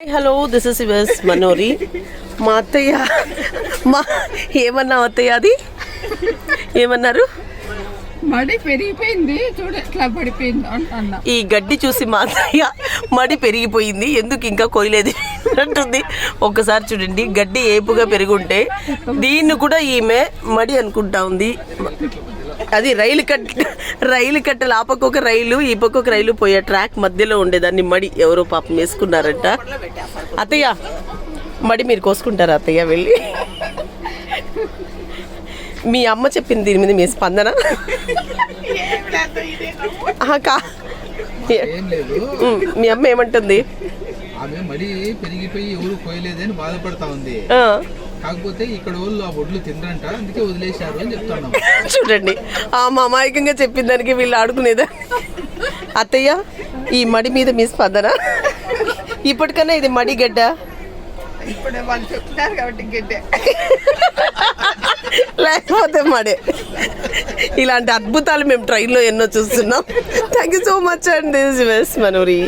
Hello this is yours Manori. మా అత్తయ్య ఏమన్నా అత్తయ్య అది ఏమన్నారు? మడి పెరిగిపోయింది చూడు ఎట్లా పడిపోయింది అంటున్నా. ఈ గడ్డి చూసి మా అత్తయ్య మడి పెరిగిపోయింది ఎందుకు ఇంకా కొయ్యలేదు అంటుంది. ఒక్కసారి చూడండి, గడ్డి ఏపుగా పెరుగుంటే దీన్ని కూడా ఈమె మడి అనుకుంటా ఉంది. అది రైలు కట్టలు ఆ పక్క ఒక రైలు ఈ పక్క ఒక రైలు పోయే ట్రాక్ మధ్యలో ఉండేదాన్ని మడి ఎవరో పాపం వేసుకున్నారంట. అత్తయ్య మడి మీరు కోసుకుంటారా అత్తయ్య వెళ్ళి? మీ అమ్మ చెప్పింది దీని మీద మీ స్పందన? మీ అమ్మ ఏమంటుంది? ఆమె మడి పెరిగిపోయి ఎవరు కోయలేదని బాధపడతా ఉంది. కాకపోతే ఇక్కడ వాళ్ళు ఆ ఒడ్లు తినరంట, అందుకే వదిలేశారు అని చెప్తున్నాం. చూడండి, ఆ అమాయకంగా చెప్పిన దానికి వీళ్ళు ఆడుకునేదా? అత్తయ్య ఈ మడి మీద మీ స్పందన? ఇప్పటికన్నా ఇది మడి గడ్డ, ఇప్పుడే వాళ్ళు చెప్తున్నారు కాబట్టి గడ్డే లేకపోతే మడే. ఇలాంటి అద్భుతాలు మేము ట్రైన్లో ఎన్నో చూస్తున్నాం. Thank you so much and this is Manori.